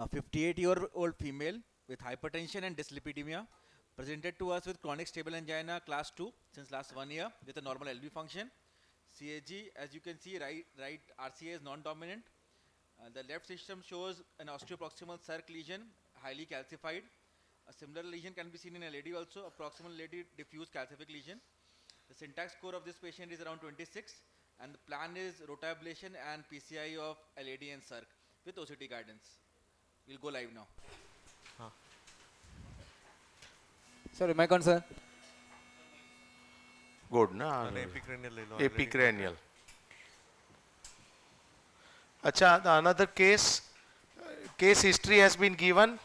A 58-year-old female with hypertension and dyslipidemia presented to us with chronic stable angina class 2 since last 1 year with a normal LV function. CAG, as you can see, right RCA is non-dominant. The left system shows an osteoproximal circ lesion, highly calcified. A similar lesion can be seen in LAD also, a proximal LAD diffuse calcific lesion. The syntax score of this patient is around 26, and the plan is rotablation and PCI of LAD and circ with OCT guidance. We'll go live now. Sorry, mic on, sir. Good, na? Epicranial. Acha, the another case history has been given.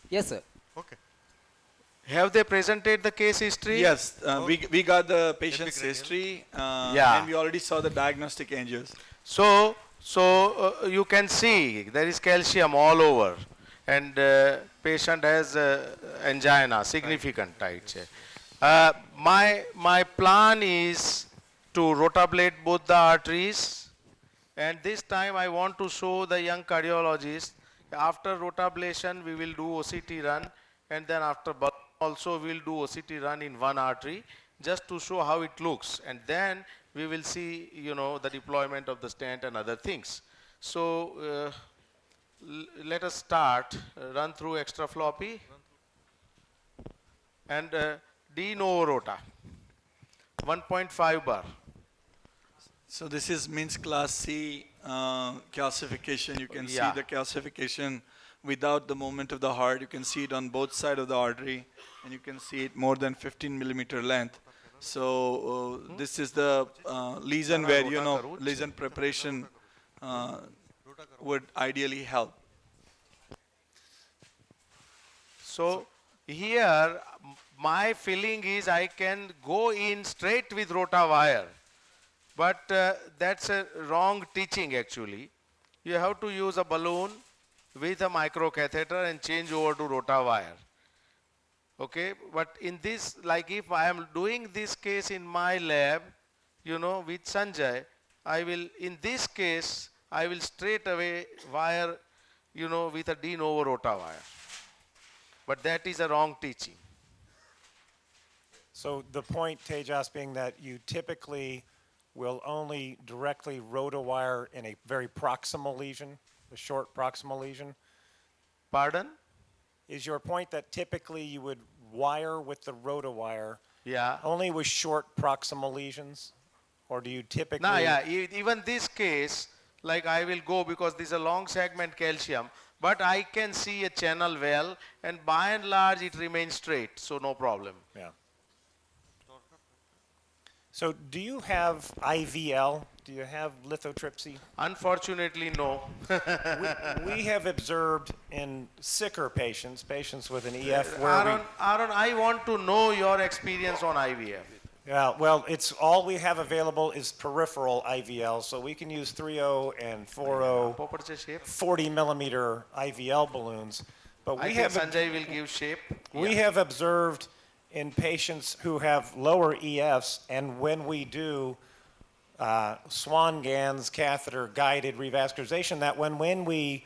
Yes, sir. Okay. Have they presented the case history? Yes, we got the patient's history, Yeah. and we already saw the diagnostic angios. So you can see there is calcium all over, and patient has angina, significant, right? My plan is to rotablate both the arteries, and this time I want to show the young cardiologist. After rotablation, we will do OCT run, and then after also we will do OCT run in one artery, just to show how it looks, and then we will see, the deployment of the stent and other things. So let us start, run through extra floppy, and de novo rota, 1.5 bar. So this is Mintz class C calcification. You can see the calcification without the movement of the heart. You can see it on both sides of the artery, and you can see it more than 15 millimeter length. So this is the lesion where, lesion preparation would ideally help. So here my feeling is I can go in straight with rota wire, but that's a wrong teaching actually. You have to use a balloon with a microcatheter and change over to rota wire. Okay, but in this, like if I am doing this case in my lab, with Sanjay, in this case, I will straight away wire, with a de novo rota wire. But that is a wrong teaching. So the point, Tejas, being that you typically will only directly rota wire in a very proximal lesion, a short proximal lesion. Pardon? Is your point that typically you would wire with the rota wire only with short proximal lesions? Or do you typically... No, even this case, like I will go because this is a long segment calcium, but I can see a channel well, and by and large it remains straight, so no problem. Yeah. So do you have IVL? Do you have lithotripsy? Unfortunately, no. we have observed in sicker patients with an EF where Aaron, I want to know your experience on IVF. Yeah, well, it's all we have available is peripheral IVL, so we can use 3.0 and 4.0 40 millimeter IVL balloons. But we have Sanjay will give shape. We have observed in patients who have lower EFs, and when we do Swan-Ganz catheter guided revascularization, that when we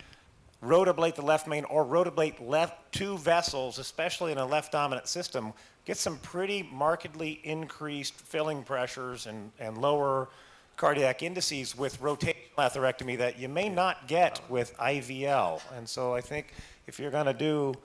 rotablate the left main or rotablate two vessels, especially in a left dominant system, get some pretty markedly increased filling pressures and lower cardiac indices with rotational atherectomy that you may not get with IVL. And so I think if you're going to do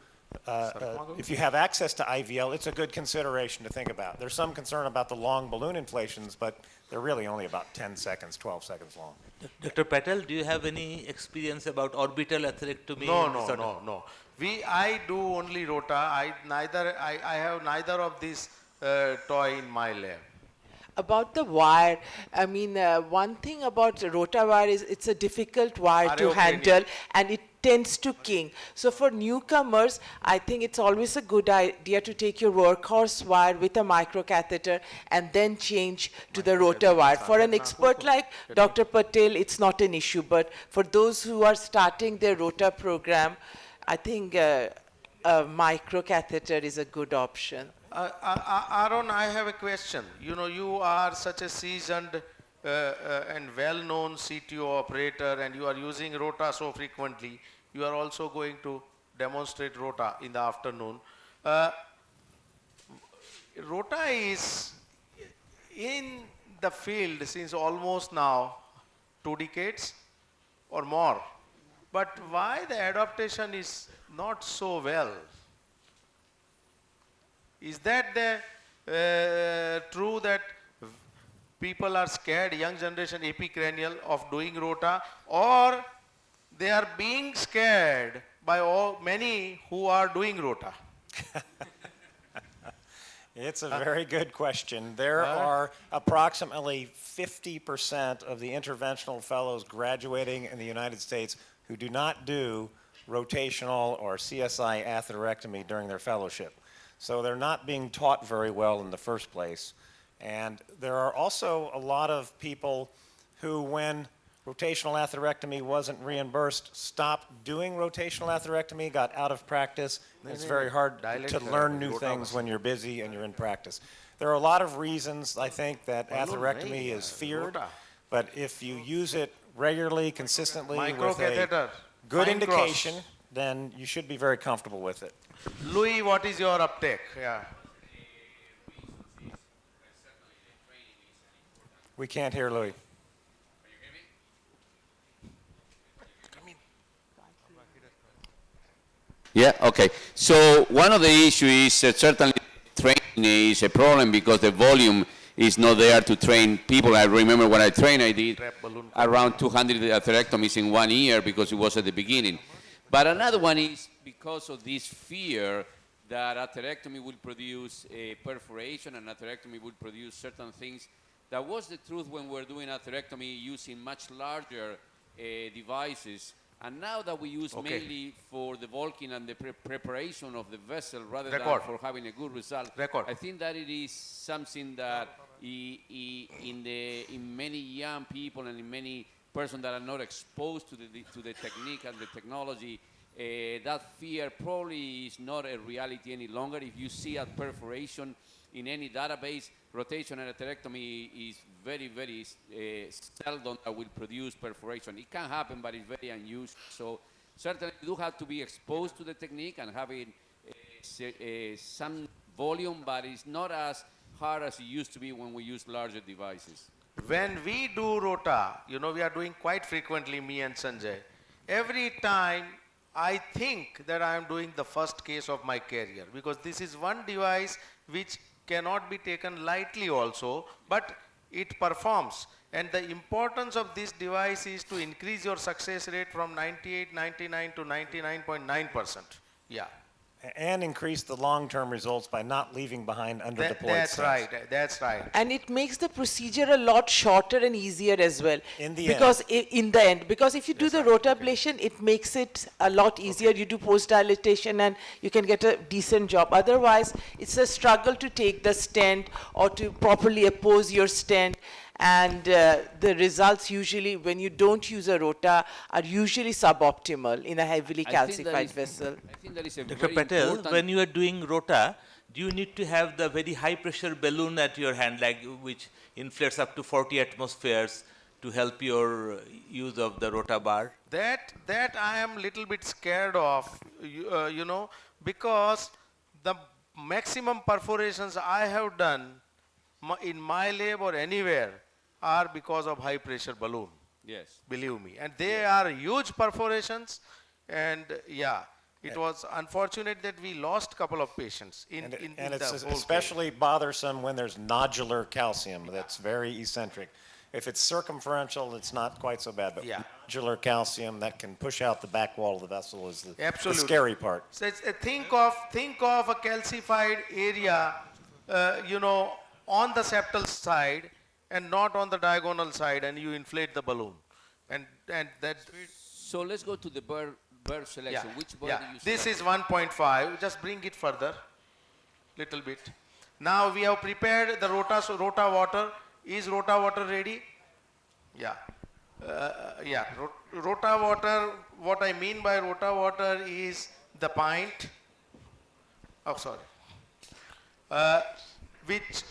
if you have access to IVL, it's a good consideration to think about. There's some concern about the long balloon inflations, but they're really only about 10 seconds, 12 seconds long. Dr. Patel, do you have any experience about orbital atherectomy? No. I do only rota. I have neither of these toy in my lab. About the wire, I mean, one thing about rota wire is it's a difficult wire to handle, and it tends to king. So for newcomers, I think it's always a good idea to take your workhorse wire with a microcatheter and then change to the rota wire. For an expert like Dr. Patel, it's not an issue, but for those who are starting their rota program, I think a microcatheter is a good option. Aaron, I have a question. You are such a seasoned and well-known CTO operator and you are using Rota so frequently, you are also going to demonstrate Rota in the afternoon. Rota is in the field since almost now 2 decades or more. But why the adaptation is not so well? Is that true that people are scared, young generation epicranial, of doing Rota, or they are being scared by many who are doing Rota? It's a very good question. There are approximately 50% of the interventional fellows graduating in the United States who do not do rotational or CSI atherectomy during their fellowship. So they're not being taught very well in the first place. And there are also a lot of people who, when rotational atherectomy wasn't reimbursed, stopped doing rotational atherectomy, got out of practice. It's very hard to learn new things when you're busy and you're in practice. There are a lot of reasons, I think, that atherectomy is feared, but if you use it regularly, consistently, with a good indication, then you should be very comfortable with it. Louis, what is your uptake? Yeah. We can't hear Louis. Yeah, okay. So one of the issues is certainly training is a problem because the volume is not there to train people. I remember when I trained, I did around 200 atherectomies in 1 year because it was at the beginning. But another one is because of this fear that atherectomy will produce a perforation and atherectomy will produce certain things. That was the truth when we were doing atherectomy using much larger devices. And now that we use mainly for the bulking and the preparation of the vessel rather than for having a good result, I think that it is something that in many young people and in many persons that are not exposed to the technique and the technology, that fear probably is not a reality any longer. If you see a perforation in any database, rotation and atherectomy is very, very seldom that will produce perforation. It can happen, but it's very unusual. So certainly you do have to be exposed to the technique and having some volume, but it's not as hard as it used to be when we use larger devices. When we do Rota, you know, we are doing quite frequently, me and Sanjay. Every time I think that I am doing the first case of my career, because this is one device which cannot be taken lightly also, but it performs. And the importance of this device is to increase your success rate from 98, 99 to 99.9%. Yeah. And increase the long-term results by not leaving behind underdeployed That's cells. right, that's right. And it makes the procedure a lot shorter and easier as well. In the in the end, because if you do the rotablation, it makes it a lot easier. You do post-dilatation and you can get a decent job. Otherwise, it's a struggle to take the stent or to properly oppose your stent. And the results usually, when you don't use a rota, are usually suboptimal in a heavily calcified vessel. I think that is a Dr. very Patel, important. when you are doing rota, do you need to have the very high pressure balloon at your hand, like which inflates up to 40 atmospheres to help your use of the rota bar? That I am little bit scared of, you know, because the maximum perforations I have done in my lab or anywhere are because of high pressure balloon. Yes. Believe me. And they are huge perforations, and yeah, it was unfortunate that we lost couple of patients in It's the whole especially bothersome when there's nodular calcium that's very eccentric. If it's circumferential, it's not quite so bad, but nodular calcium that can push out the back wall of the vessel is the scary part. So it's, think of a calcified area, you know, on the septal side and not on the diagonal side, and you inflate the balloon, and that. So let's go to the bird selection. Which bird do you This select? is 1.5. Just bring it further, little bit. Now we have prepared the rota. So rota water. Is rota water ready? Yeah. Rota water. What I mean by rota water is the pint. Oh, sorry. Which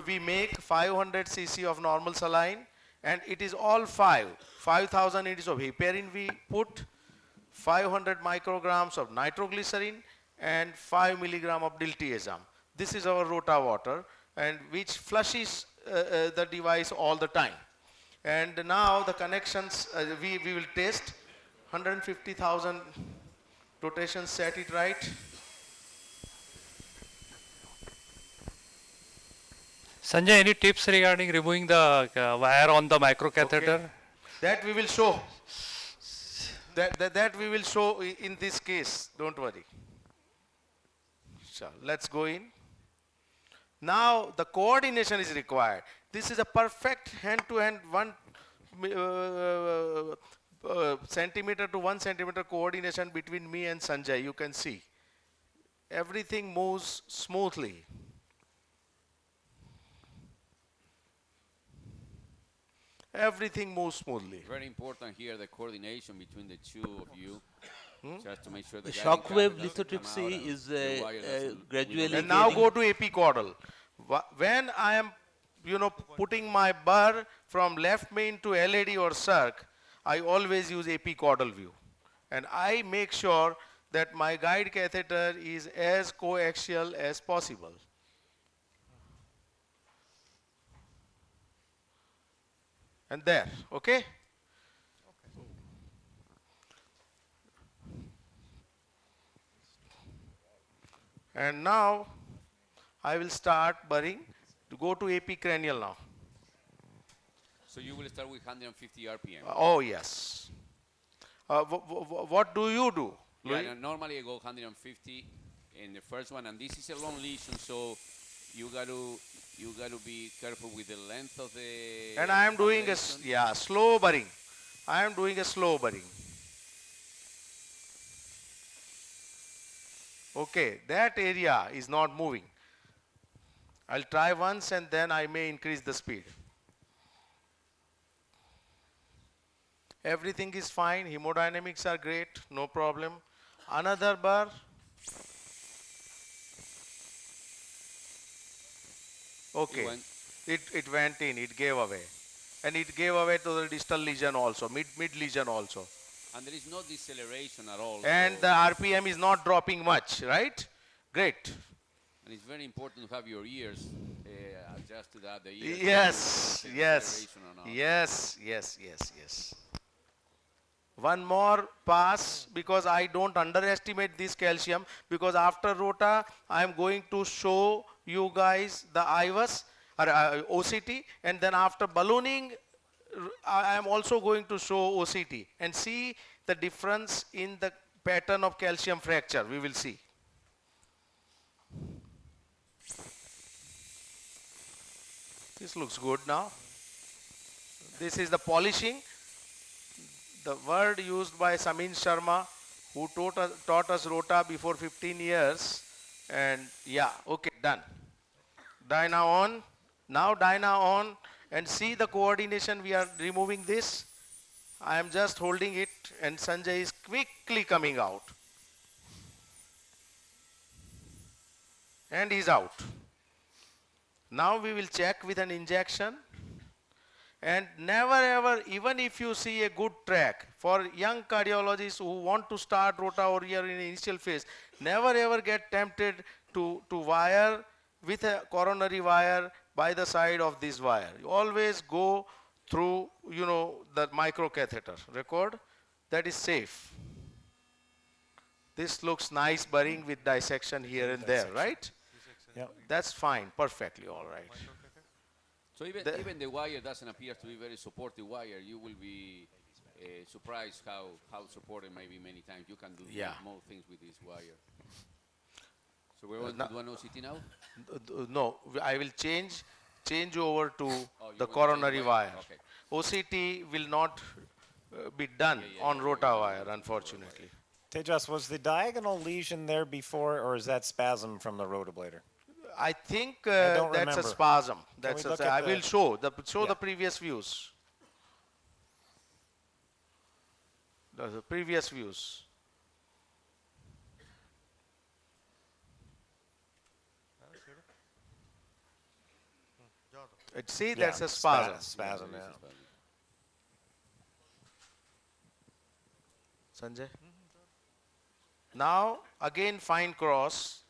we make 500 cc of normal saline, And it is all 5,000 units of heparin we put, 500 micrograms of nitroglycerin, and 5 milligram of diltiazem. This is our Rota water, and which flushes the device all the time. And now the connections, we will test 150,000 rotations, set it right. Sanjay, any tips regarding removing the wire on the microcatheter? Okay. That we will show. That we will show in this case, don't worry. So let's go in. Now the coordination is required. This is a perfect hand-to-hand 1 centimeter to 1 centimeter coordination between me and Sanjay. You can see everything moves smoothly. Everything moves smoothly. Very important here, the coordination between the two of you, just to make sure The guiding shockwave cable doesn't come out lithotripsy and is the wire doesn't- gradually And now getting- go to epicaudal. When I am, putting my burr from left main to LAD or circ, I always use epicaudal view. And I make sure that my guide catheter is as coaxial as possible. And there, okay? And now I will start burring to go to epicranial now. So you will start with 150 RPM. Oh yes. What do you do? Yeah, Louis? normally I go 150 in the first one, and this is a long lesion, so you got to be careful with the length of the. And I am doing a ablation. slow burring. I am doing a slow burring. Okay, that area is not moving. I'll try once and then I may increase the speed. Everything is fine, hemodynamics are great, no problem. Another bar. Okay, it went in, it gave away. And it gave away to the distal lesion also, mid lesion also. And there is no deceleration at all. And so- the RPM is not dropping much, right? Great. And it's very important to have your ears adjust to that. The ears Yes, to the yes, deceleration or not. yes. One more pass, because I don't underestimate this calcium, because after Rota I am going to show you guys the IVUS or OCT, and then after ballooning I am also going to show OCT and see the difference in the pattern of calcium fracture. We will see. This looks good now. This is the polishing. The word used by Samin Sharma, who taught us Rota before 15 years. And yeah, okay, done. Dyna on. Now Dyna on. And see the coordination. We are removing this. I am just holding it, and Sanjay is quickly coming out. And he's out. Now we will check with an injection. And never ever, even if you see a good track, for young cardiologists who want to start Rota or here in initial phase, never ever get tempted to wire with a coronary wire by the side of this wire. You always go through, the microcatheter. Record? That is safe. This looks nice burring with dissection here and there, right? Yep. That's fine, perfectly all right. So even the wire doesn't appear to be very supportive wire. You will be surprised how supported may be many times. You can do more things with this wire. So we're going to do an OCT now? No, I will change over to you the want to coronary change wire. Okay. OCT will not be done on Rota wire, unfortunately. Tejas, was the diagonal lesion there before, or is that spasm from the rotablator? I think don't that's a remember. spasm. Can That's we look I at will the- show Yeah. the previous views. The previous views. See, that's a spasm. Spasm, yeah. Sanjay. Now again fine cross.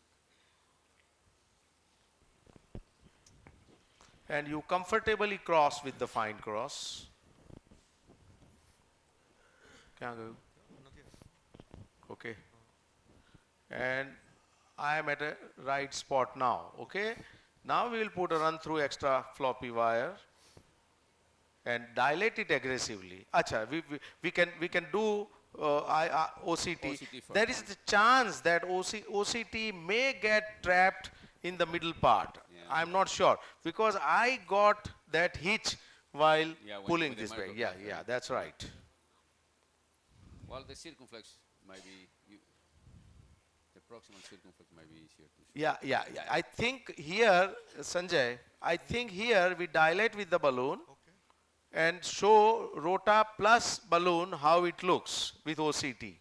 And you comfortably cross with the fine cross. Okay. And I am at a right spot now. Okay. Now we will put a run through extra floppy wire and dilate it aggressively. Acha, we can do OCT. There is the chance that OCT may get trapped in the middle part. I am not sure because I got that hitch while pulling this back. Yeah, that's right. Well, the circumflex might be, the proximal circumflex might be easier to show. Yeah. I think here, Sanjay, we dilate with the balloon and show rota plus balloon how it looks with OCT.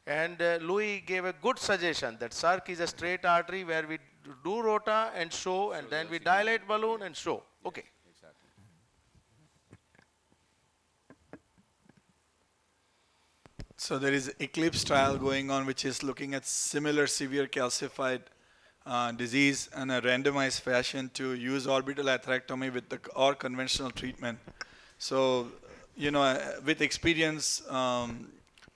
And Louis gave a good suggestion that circ is a straight artery where we do rota and show, and then we dilate balloon and show. Okay. Exactly. So there is Eclipse trial going on which is looking at similar severe calcified disease in a randomized fashion to use orbital atherectomy with or conventional treatment. So, with experience,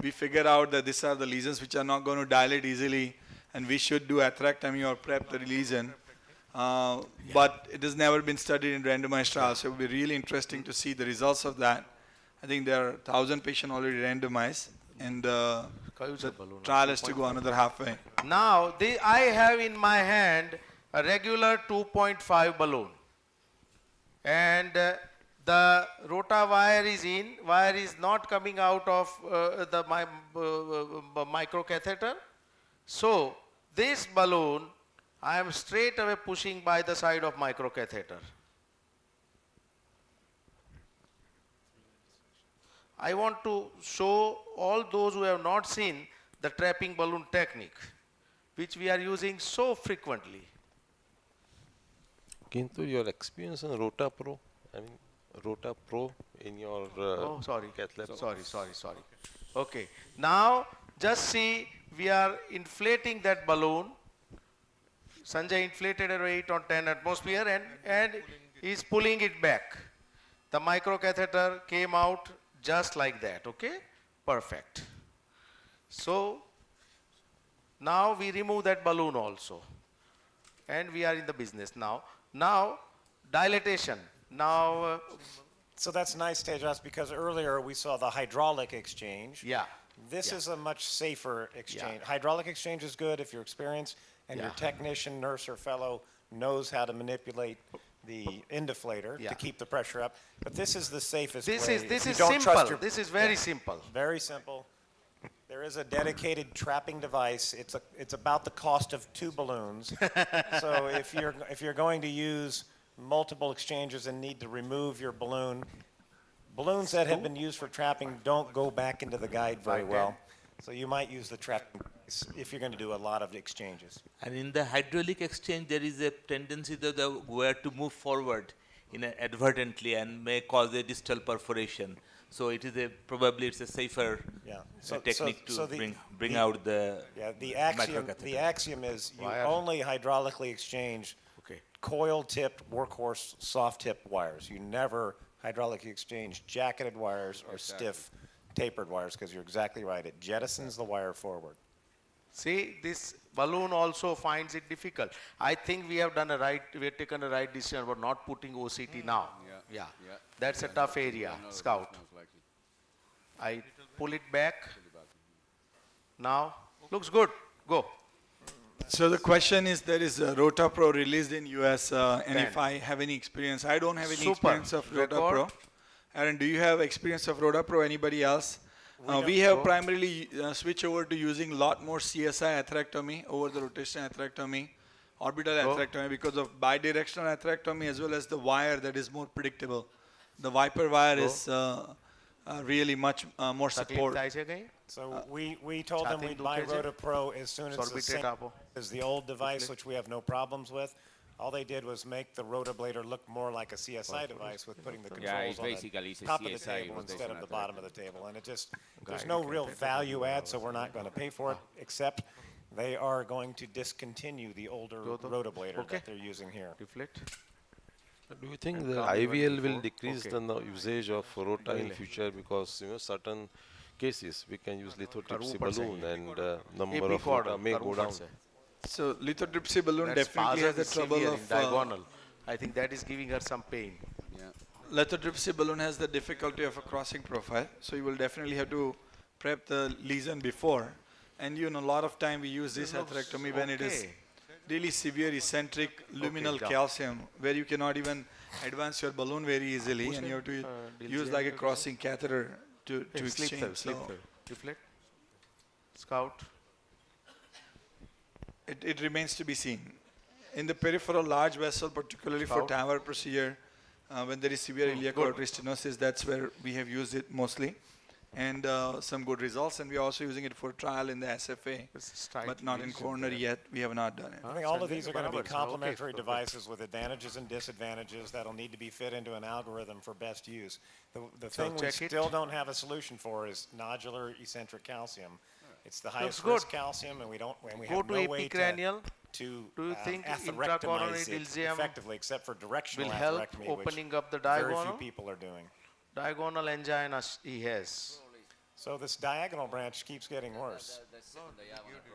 we figure out that these are the lesions which are not going to dilate easily, and we should do atherectomy or prep the lesion. But it has never been studied in randomized trials, so it will be really interesting to see the results of that. I think there are 1,000 patients already randomized, and the trial has to go another halfway. Now, I have in my hand a regular 2.5 balloon, and the rota wire is in, wire is not coming out of the microcatheter. So this balloon I am straight away pushing by the side of microcatheter. I want to show all those who have not seen the trapping balloon technique, which we are using so frequently. Kintu, your experience in Rota Pro, Rota Pro in your sorry. Okay, now just see, we are inflating that balloon. Sanjay inflated at 8 on 10 atmosphere and is pulling it back. The microcatheter came out just like that, okay? Perfect. So now we remove that balloon also, and we are in the business now. Now dilatation. Now so that's nice, Tejas, because earlier we saw the hydraulic exchange. Yeah. This is a much safer exchange. Yeah. Hydraulic exchange is good if you're experienced and your technician, nurse, or fellow knows how to manipulate the indiflator to keep the pressure up. But this is the safest way. This is simple. This is very simple. Very simple. There is a dedicated trapping device. It's about the cost of 2 balloons. So if you're going to use multiple exchanges and need to remove your balloons that have been used for trapping don't go back into the guide very well. So you might use the trapping device if you're going to do a lot of exchanges. And in the hydraulic exchange, there is a tendency that the wire to move forward inadvertently and may cause a distal perforation. So it is probably it's a safer technique to bring out the the axiom is you only hydraulically exchange coil-tipped workhorse soft-tipped wires. You never hydraulically exchange jacketed wires or stiff tapered wires, because you're exactly right. It jettisons the wire forward. See, this balloon also finds it difficult. I think we have taken a right decision about not putting OCT now. Yeah. That's a tough area, Scout. I pull it back. Now, looks good. Go. So the question is, there is a Rota Pro released in US, and if I have any experience, I don't have any experience of Rota Pro. Aaron, do you have experience of Rota Pro? Anybody else? We have primarily switched over to using a lot more CSI atherectomy over the rotational atherectomy, orbital atherectomy, because of bidirectional atherectomy as well as the wire that is more predictable. The Viper wire is really much more support. So we told them we'd buy Rota Pro as soon as the same as the old device, which we have no problems with. All they did was make the rotablator look more like a CSI device with putting the it's controls on basically the top of the CSI table instead of the rotational bottom of the table. And it just, there's no real value add, so we're not going to pay for it, except they are going to discontinue the older rotablator that they're using here. Deflect. Do you think the IVL will decrease the usage of Rota in future because certain cases we can use lithotripsy balloon and number of Rota may go down? So lithotripsy balloon That definitely has the trouble severe of in diagonal. I think that is giving her some pain. lithotripsy balloon has the difficulty of a crossing profile, so you will definitely have to prep the lesion before. And a lot of time we use this atherectomy when it is really severe eccentric luminal calcium, where you cannot even advance your balloon very easily, and you have to use like a crossing catheter to exchange. Deflect. Scout. It remains to be seen. In the peripheral large vessel, particularly for TAVR procedure, when there is severe iliac artery stenosis, that's where we have used it mostly. And some good results, and we are also using it for trial in the SFA, but not in coronary yet. We have not done it. I think all of these are going to be complementary devices with advantages and disadvantages that'll need to be fit into an algorithm for best use. The thing we still don't have a solution for is nodular eccentric calcium. It's the highest risk calcium, and we have no way to atherectomize it effectively, except for directional atherectomy, opening up the very diagonal. few people are doing. Diagonal angina he has. So this diagonal branch keeps getting worse.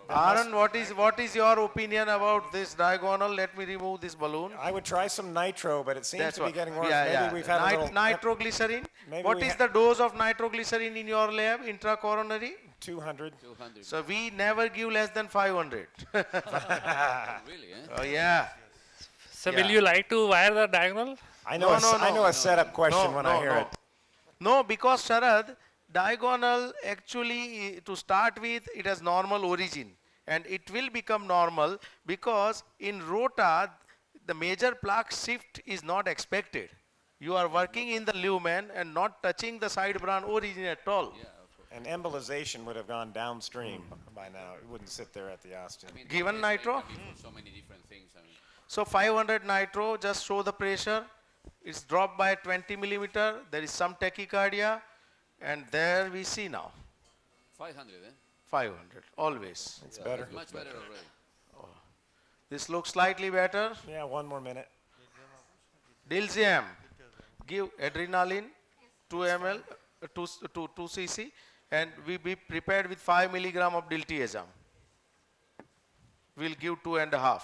Aaron, what is your opinion about this diagonal? Let me remove this balloon. I would try some nitro, but it seems to be getting worse. Maybe we've had a little nitroglycerin. What is the dose of nitroglycerin in your lab, intracoronary? 200. So we never give less than 500. Really? Eh? Oh yeah. So will you like to wire the diagonal? I know a setup question when I hear it. No, because Sharad, diagonal actually, to start with, it has normal origin, and it will become normal because in Rota, the major plaque shift is not expected. You are working in the lumen and not touching the side branch origin at all. And embolization would have gone downstream by now. It wouldn't sit there at the ostium. Given nitro? So many different things. So 500 nitro, just show the pressure. It's dropped by 20 millimeter. There is some tachycardia. And there we see now. 500, eh? 500, always. It's better. It's much better already. Oh. This looks slightly better. Yeah, one more minute. Dilziam, give adrenaline, 2 ml, 2 cc, and we be prepared with 5 milligram of diltiazem. We'll give 2.5.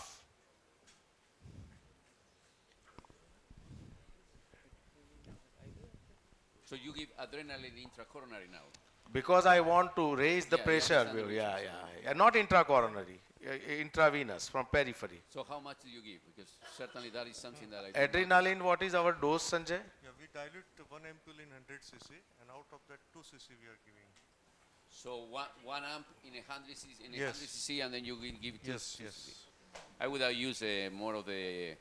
So you give adrenaline intracoronary now? Because I want to raise the pressure. Not intracoronary, intravenous from periphery. So how much do you give? Because certainly that is something that I Adrenaline, what is our dose, Sanjay? Yeah, we dilute 1 ampule in 100 cc, and out of that 2 cc we are giving. So one amp in 100 cc, 100 cc, and then you will give 2 cc. I would have used more of the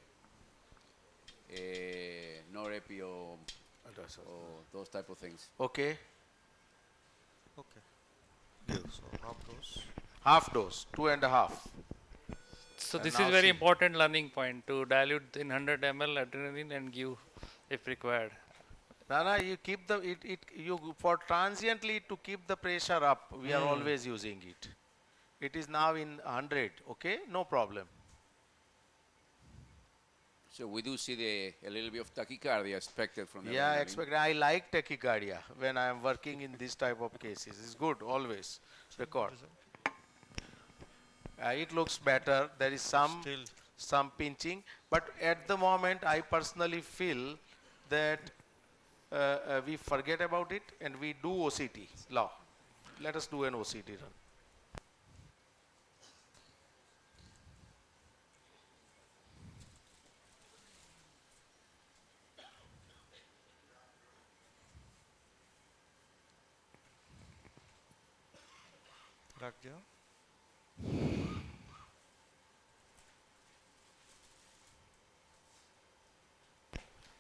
norepi or those type of things. Okay. So half dose. Half dose, 2.5. So this is very important learning point, to dilute in 100 ml adrenaline and give if required. Nana, you keep for transiently to keep the pressure up, we are always using it. It is now in 100, okay? No problem. So we do see a little bit of tachycardia expected from the expected. I like tachycardia when I am working in this type of cases. It's good, always. Record. It looks better. There is some pinching, but at the moment I personally feel that we forget about it and we do OCT. Let us do an OCT run.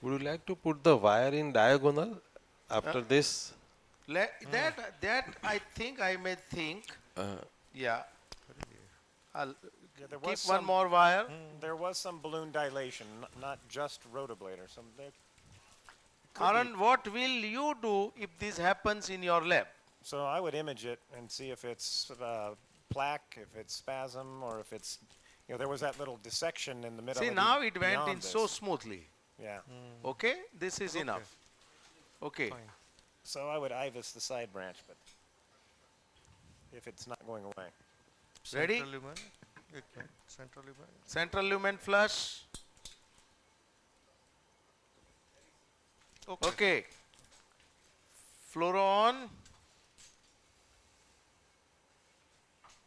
Would you like to put the wire in diagonal after this? That I think I may think. Yeah. I'll there keep was one some- more wire. There was some balloon dilation, not just rotablator. Some there could be- Anand, what will you do if this happens in your lab? So I would image it and see if it's plaque, if it's spasm, or if it's, there was that little dissection in the middle. See, now it went in so smoothly. Yeah. Okay, this is enough. Okay. So I would IVUS the side branch, but if it's not going away. Ready? Central lumen. Okay. Central lumen. Central lumen flush. Okay. Fluoro on.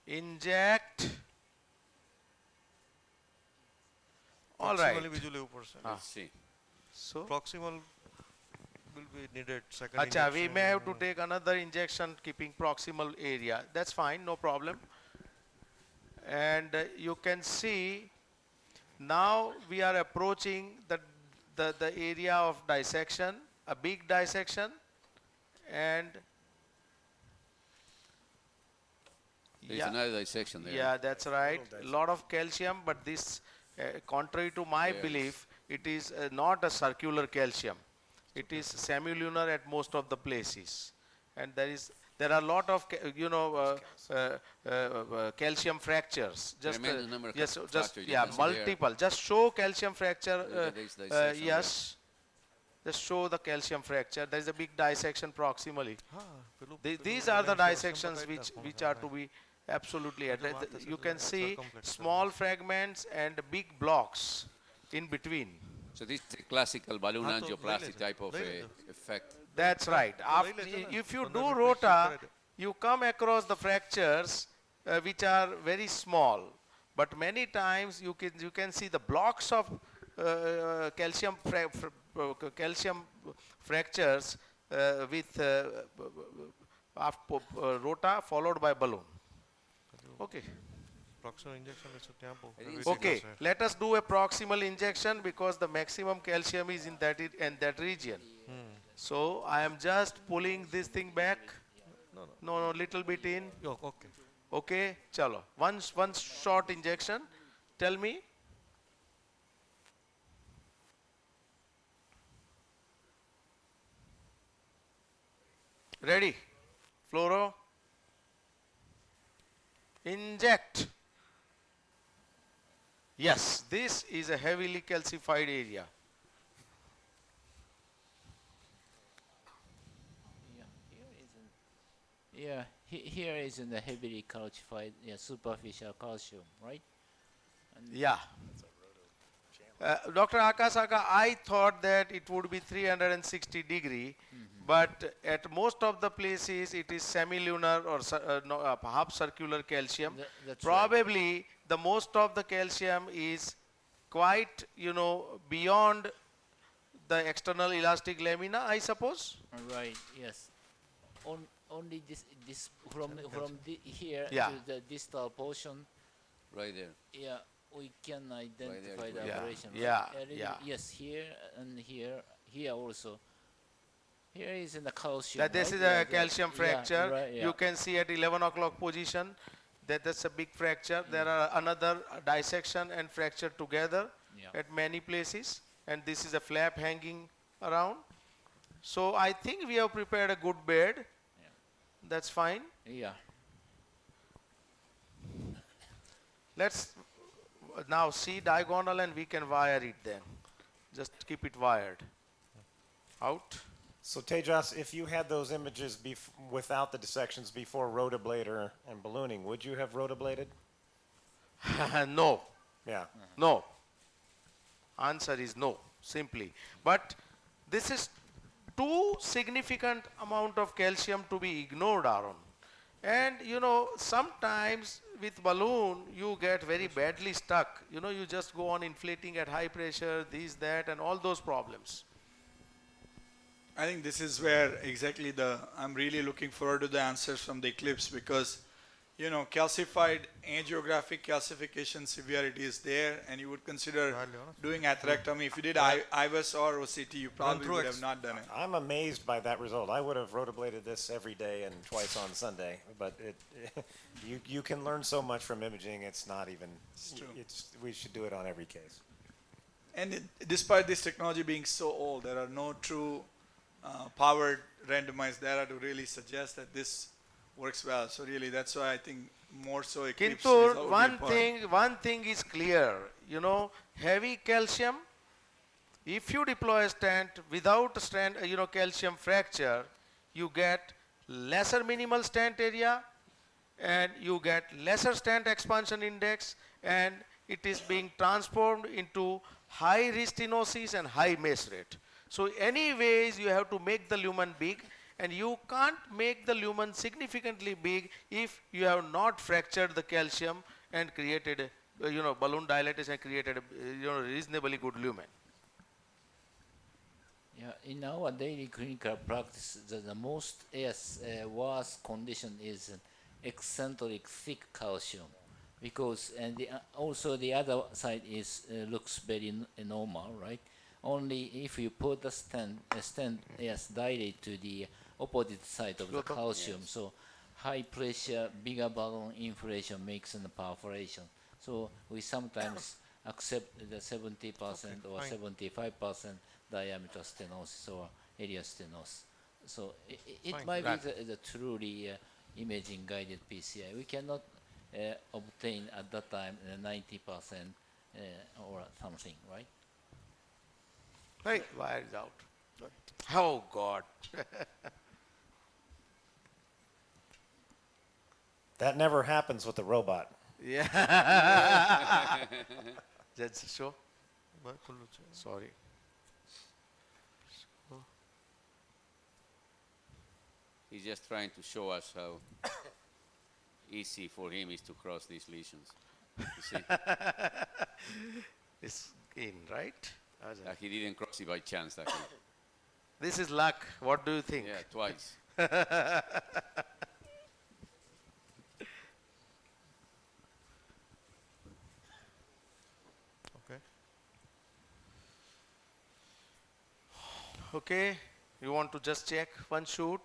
Inject. All right. Proximally visually ऊपर से. Let's see. So, Proximal will be needed. Second acha, we injection. may have to take another injection keeping proximal area. That's fine, no problem. And you can see now we are approaching the area of dissection, a big dissection, and There's another dissection there. yeah, that's right. A lot of calcium, but this, contrary to my Yes. belief, it is not a circular calcium. It is semilunar at most of the places, and there are a lot of calcium fractures. Just Tremendous number of yes, fractures just you yeah, can see there. multiple. Just show calcium fracture. Look at this dissection Yes, just show the calcium fracture. There is a big dissection proximally. These are the dissections which are to be absolutely addressed. You can see small fragments and big blocks in between. So this is a classical balloon angioplasty type of effect. That's right. If you do rota, you come across the fractures which are very small, but many times you can see the blocks of calcium fractures with rota followed by balloon. Okay. Proximal injection is a tempo. Okay, let us do a proximal injection because the maximum calcium is in that region. So I am just pulling this thing back. No, little bit in. Okay. Okay, chalo. One short injection. Tell me. Ready? Fluoro. Inject. Yes, this is a heavily calcified area. Here is in the heavily calcified, superficial calcium, right? Yeah. Dr. Akasaka, I thought that it would be 360 degree, but at most of the places it is semilunar or half circular calcium. That's Probably the most of the calcium is quite, beyond the external elastic lamina, I suppose. Right. Yes. Only this from here Yeah. to the distal portion. Right there. Yeah, we can identify the Yeah. aberration. Yeah, Right? A little- yeah. Yes, here and here also. Here is in the calcium. This right? is Yeah, a calcium yeah, fracture. right, yeah. You can see at 11 o'clock position that's a big fracture. There are another dissection and fracture together Yeah. at many places, and this is a flap hanging around. So I think we have prepared a good bed. That's fine. Yeah. Let's now see diagonal and we can wire it then. Just keep it wired. Out. So Tejas, if you had those images without the dissections before rotablator and ballooning, would you have rotablated? No. Yeah. No. Answer is no, simply. But this is too significant amount of calcium to be ignored, Aaron. And sometimes with balloon you get very badly stuck. You just go on inflating at high pressure, this, that, and all those problems. I think this is where exactly I'm really looking forward to the answers from the eclipse, because you know, calcified angiographic calcification severity is there, and you would consider doing atherectomy. If you did IVUS or OCT, you probably would have not done it. I'm amazed by that result. I would have rotablated this every day and twice on Sunday, but you can learn so much from imaging. It's not even. It's true. We should do it on every case. And despite this technology being so old, there are no true powered randomized data to really suggest that this works well. So really, that's why I think more so Eclipse Kintur, is one thing is clear. You know, heavy calcium. If you deploy a stent without stent, calcium fracture, you get lesser minimal stent area, and you get lesser stent expansion index, and it is being transformed into high risk stenosis and high mace rate. So anyways, you have to make the lumen big, and you can't make the lumen significantly big if you have not fractured the calcium and created, balloon dilatation and created a, reasonably good lumen. Yeah, in our daily clinical practice, the most worst condition is eccentric thick calcium, because also the other side is looks very normal, right? Only if you put the stent dilate to the opposite side of the calcium, so high pressure, bigger balloon inflation makes a perforation. So we sometimes accept the 70% or 75% diameter stenosis or area stenosis. So it might be the truly imaging guided PCI. We cannot obtain at that time 90% or something, right? Right, wire is out. Oh God. That never happens with a robot. Yeah. That's the show. Sorry. He's just trying to show us how easy for him is to cross these lesions. You see? It's in, right? He didn't cross it by chance. This is luck. What do you think? Yeah, twice. Okay, you want to just check one shoot,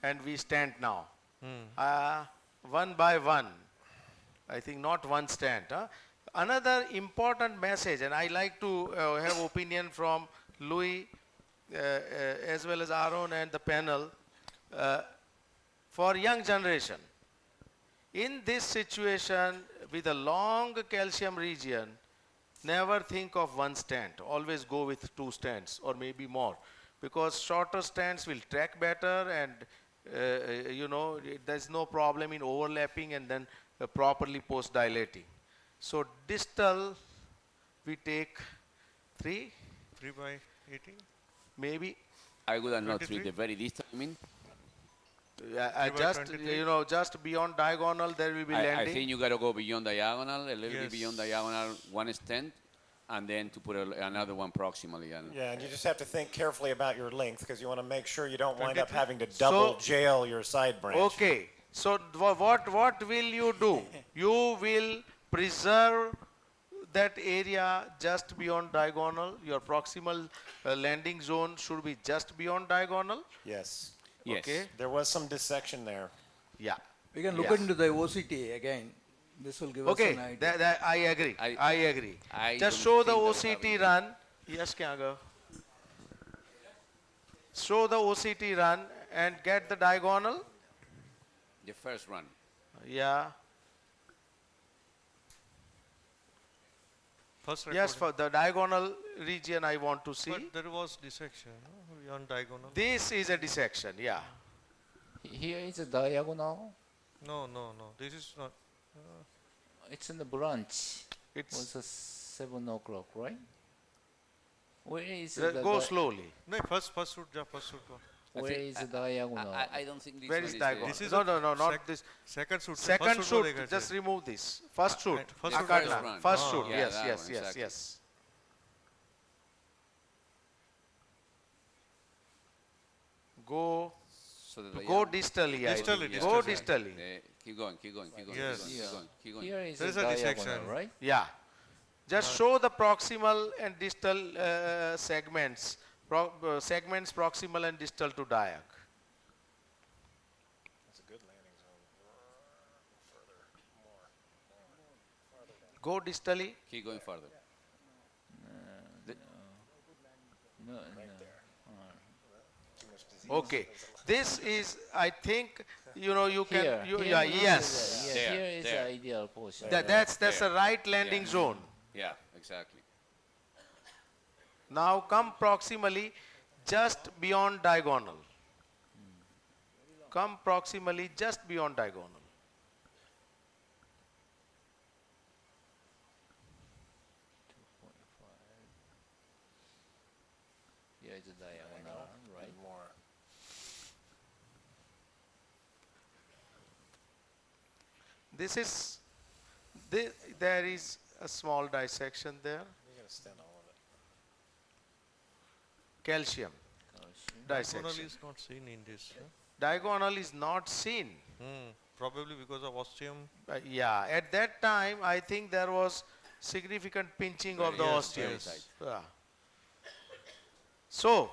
and we stand now. One by one. I think not one stand. Huh? Another important message, and I like to have opinion from Louis as well as Aaron and the panel for young generation. In this situation with a long calcium region, never think of one stent. Always go with two stents or maybe more, because shorter stents will track better, and there's no problem in overlapping and then properly post dilating. So distal, we take 3 by 18. Maybe. I would not treat the very distal. I mean. Just beyond diagonal, there will be landing. I think you got to go beyond diagonal, a little bit beyond diagonal, one stent, and then to put another one proximally. Yeah, and you just have to think carefully about your length, because you want to make sure you don't wind up having to double jail your side branch. Okay, so what will you do? You will preserve that area just beyond diagonal. Your proximal landing zone should be just beyond diagonal. Yes. Yes. Okay. There was some dissection there. Yeah. We can look into the OCT again. This will give us an idea. Okay, I agree. I agree. Just show the OCT run. Yes, Kyaga. Show the OCT run and get the diagonal. The first run. Yeah. Yes, for the diagonal region I want to see. But there was dissection on diagonal. This is a dissection, yeah. Here is a diagonal. No. This is not. It's in the branch. It was 7 o'clock, right? Where is go slowly. No, first shoot. Where is the diagonal? I don't think this Where one is diagonal? This is no, not this. Second shoot. Second shoot. Just remove this. First shoot. First shoot. Yes. Go distally. Go distally. Keep going, keep going, keep going, Yes. keep going, keep going. Here is There is a diagonal, dissection. right? Yeah. Just show the proximal and distal segments. Segments proximal and distal to diag. That's a good landing zone. Further, more, farther down. Go distally. Keep going further. No, Right no. there. Too much disease. Okay. This is, I think, you can. Here, You, here yeah, is yes. the- There, here is the there. ideal position. That's There. the right landing Yeah. zone. Yeah, exactly. Now come proximally, just beyond diagonal. Come proximally, just beyond diagonal. Here is the diagonal, right? More. This is, there is a small dissection there. You're going to stent all of it. Calcium Diagonal dissection. is not seen in this. Huh? Diagonal is not seen. Probably because of ostium. Yeah, at that time, I think there was significant pinching of the Yes, ostium. yes. Yeah. So,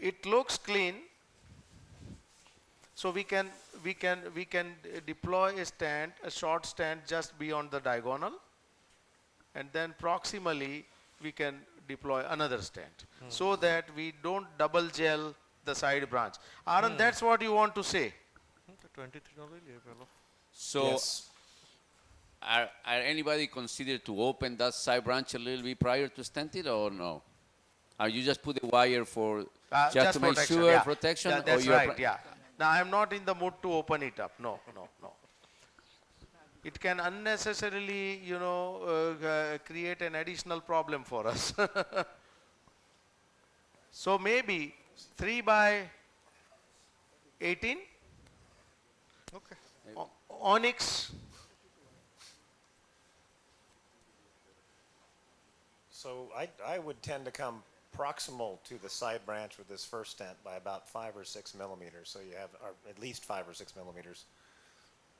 it looks clean. So we can deploy a stand, a short stand just beyond the diagonal, and then proximally we can deploy another stand, so that we don't double gel the side branch. Aaron, that's what you want to say. The 23 only level. So, Yes. are anybody considered to open that side branch a little bit prior to stent it or no? Are you just put the wire for just to make protection, sure yeah. protection? Yeah, or that's you are right, yeah. Now I am not in the mood to open it up. No. It can unnecessarily, create an additional problem for us. So maybe 3 by 18. Okay. Onyx. So I would tend to come proximal to the side branch with this first stent by about 5 or 6 millimeters. So you have or at least 5 or 6 millimeters.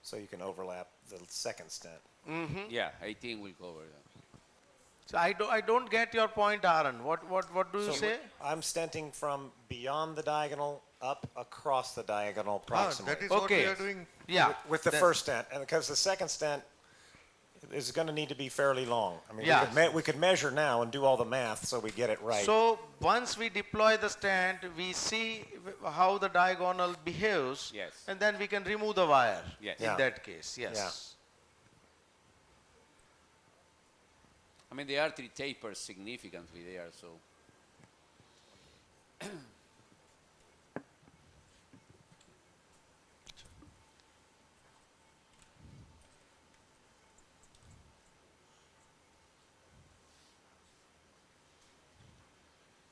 So you can overlap the second stent. Yeah, 18 will cover that. So I don't get your point, Aaron. What do you So say? I'm stenting from beyond the diagonal up across the diagonal Ah, proximally. that is what we Okay. are doing. Yeah. With the that's- first stent, and because the second stent is going to need to be fairly long. I mean, Yeah. we could measure now and do all the math so we get it right. So once we deploy the stand, we see how the diagonal behaves, Yes. and then we can remove the wire. Yes. In Yeah. that case, yes. Yeah. I mean, the artery tapers significantly there, so.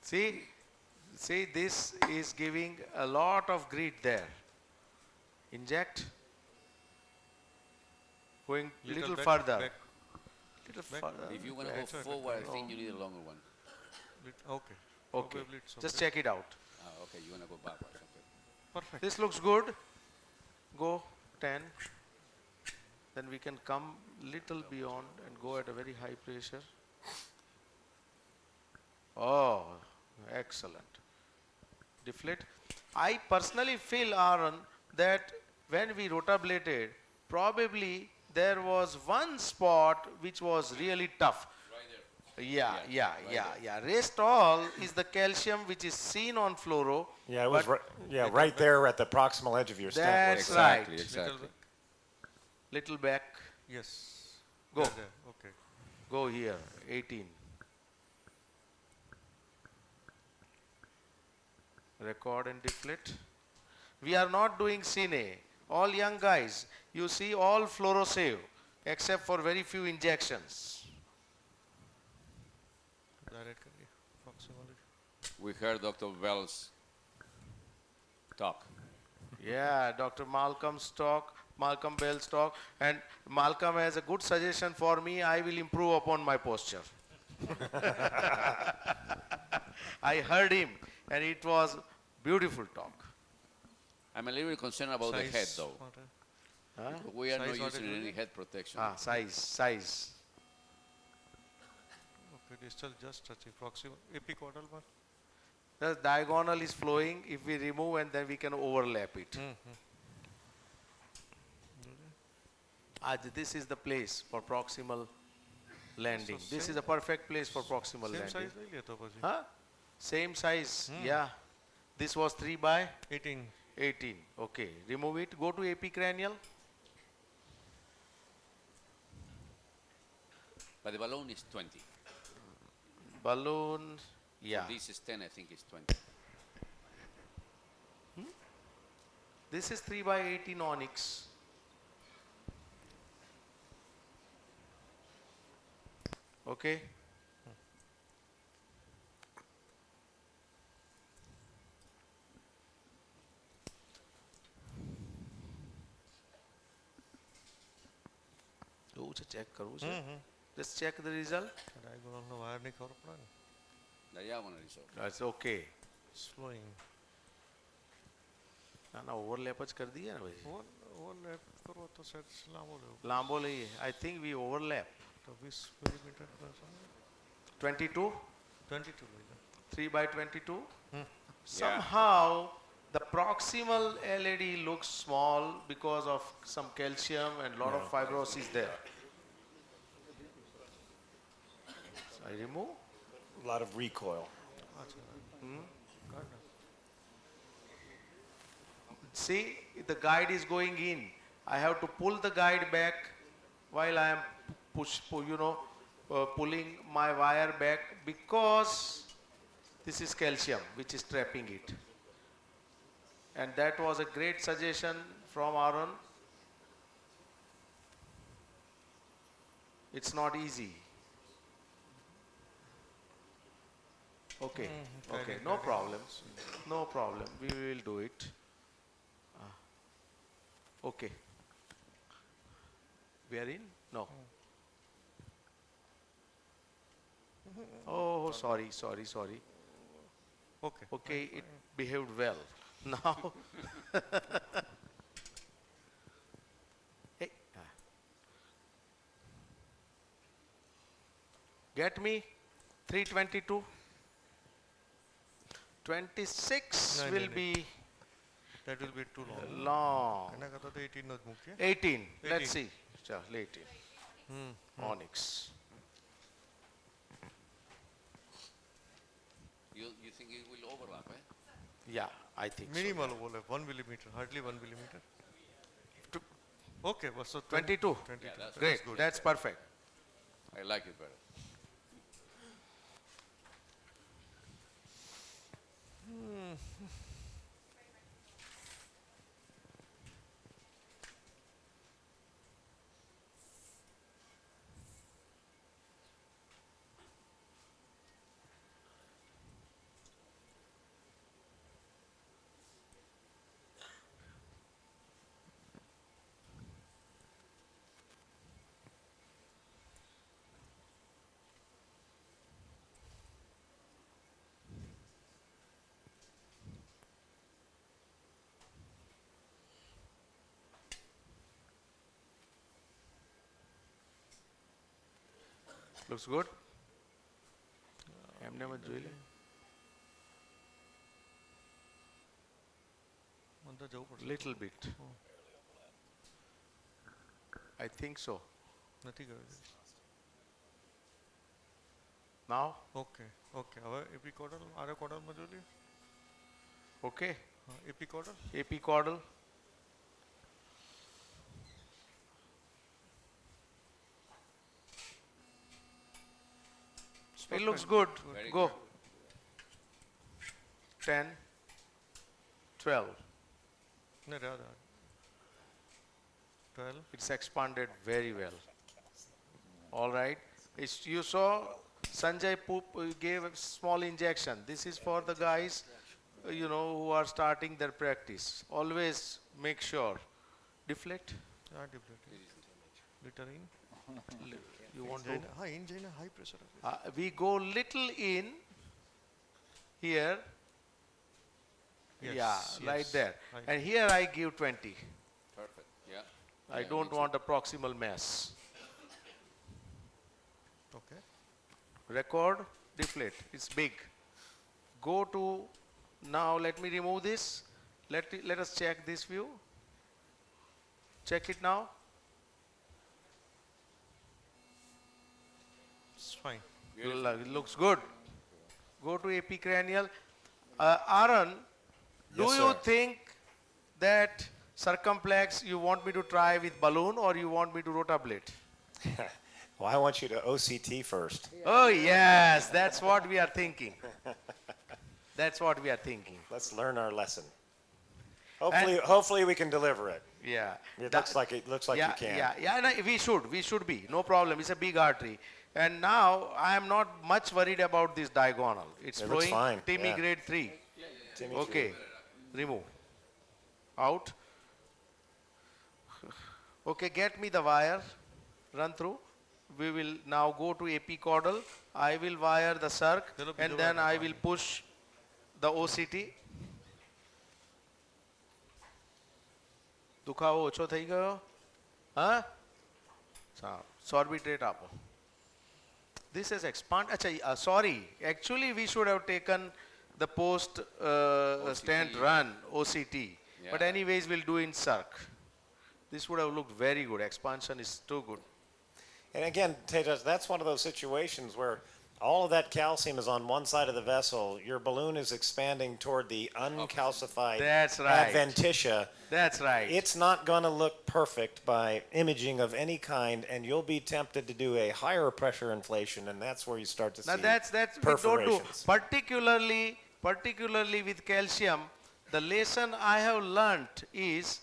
See, this is giving a lot of grit there. Inject. Going little back, further. back. Little Back. further. If you want to go That's right, forward, I okay. think you need a longer one. Okay. Okay. Probably it's Just okay. check it out. Okay, you want to go backwards. Okay. Perfect. This looks good. Go 10. Then we can come little beyond and go at a very high pressure. Oh, excellent. Deflate. I personally feel, Aaron, that when we rotablated, probably there was one spot which was really tough. Yeah. Rest all is the calcium which is seen on fluoro. Yeah, it was but right there at the proximal edge of your stent. That's Exactly, right. exactly. Little back. Yes. Go. There. Okay. Go here. 18. Record and deflate. We are not doing cine. All young guys, you see all fluorosave except for very few injections. Direct करिए, proximally. We heard Dr. Bell's talk. Yeah, Dr. Malcolm Bell's talk, and Malcolm has a good suggestion for me. I will improve upon my posture. I heard him, and it was beautiful talk. I'm a little bit concerned about the head, though. Huh? We are not Size what using it will any be? head protection. Size. Okay, distal just touching. Proximal, epicaudal one. The diagonal is flowing. If we remove and then we can overlap it. This is the place for proximal landing. So This is same- a perfect place for proximal Same landing. size नहीं लेता पाजी. Huh? Same size. Yeah. This was 3 by 18. 18. Okay. Remove it. Go to epicranial. But the balloon is 20. Balloon. Yeah. So this is 10, I think it's 20. This is 3 by 18 onyx. Okay. Check करूँ sir. Just check the result. Diagonal no wire नहीं खबर पड़ा. Diagonal is okay. That's okay. Slowing. ना overlap ज कर दिया ना भाई. Overlap करो तो शायद लांबो ले. लांबो ले. I think we overlap. तो 20 मिलीमीटर का 22. 22 ले लो. 3 by 22. Somehow the proximal LAD looks small because of some calcium and lot of fibrosis there. So I remove. A lot of recoil. See, the guide is going in. I have to pull the guide back while I am pulling my wire back because this is calcium which is trapping it. And that was a great suggestion from Aaron. It's not easy. Okay, okay, no problem. No problem. We will do it. Okay. We are in? No. Oh, sorry. Okay. Okay, it behaved well. Now, hey, get me 322. 26 No, will no. be That will be too long. long. એના કરતા તો 18 નો જ મૂકીએ. 18. Let's 18. see. Chal, 18. Onyx. You think it will overlap, eh? Yeah, I think Minimal overlap, 1 millimeter, hardly 1 millimeter. Okay, but so 22. 22. Yeah, that's Great, good. that's perfect. I like it better. Looks good. એમને મત જોઈ લે. અંદર જવું પડશે. Little bit. I think so. નથી ગયો. Now? Okay, okay. હવે epicaudal, આરે caudal માં જોઈ લઈએ. Okay. Epicaudal. Epicaudal. It looks good. Very Go. good. 10, 12. ને રહ્યા. 12. It's expanded very well. All right. You saw Sanjay gave a small injection. This is for the guys, who are starting their practice. Always make sure. Deflect. Deflect. Little in. You want to? In જઈને high pressure. We go little in here. Yes, Yeah, yes. right there. Right. And here I give 20. Perfect. Yeah. I don't want a proximal mass. Okay. Record, deflate. It's big. Go to, now let me remove this. Let us check this view. Check it now. It's fine. It looks good. Go to epicranial. Aaron, do Yes, you sir. think that circumflex you want me to try with balloon or you want me to rotablate? Well, I want you to OCT first. Oh yes, that's what we are thinking. That's what we are thinking. Let's learn our lesson. Hopefully we can deliver it. Yeah. It looks like yeah, you can. Yeah, no, we should be, no problem. It's a big artery. And now I am not much worried about this diagonal. It's It looks flowing fine, Timmy yeah. grade 3. Timmy Okay, remove. Out. Okay, get me the wire, run through. We will now go to epicaudal. I will wire the circ and then I will push the OCT. દુખાવો ઓછો થઈ ગયો હા Sorbitrate આપો. This is expand. Sorry. Actually, we should have taken the post stent run OCT. Yeah. But anyways, we'll do in circ. This would have looked very good. Expansion is too good. And again, Tejas, that's one of those situations where all of that calcium is on one side of the vessel. Your balloon is expanding toward the uncalcified That's right. adventitia. That's right. It's not going to look perfect by imaging of any kind, and you'll be tempted to do a higher pressure inflation, and that's where you start to Now see that's we don't do. perforations. Particularly with calcium, the lesson I have learnt is,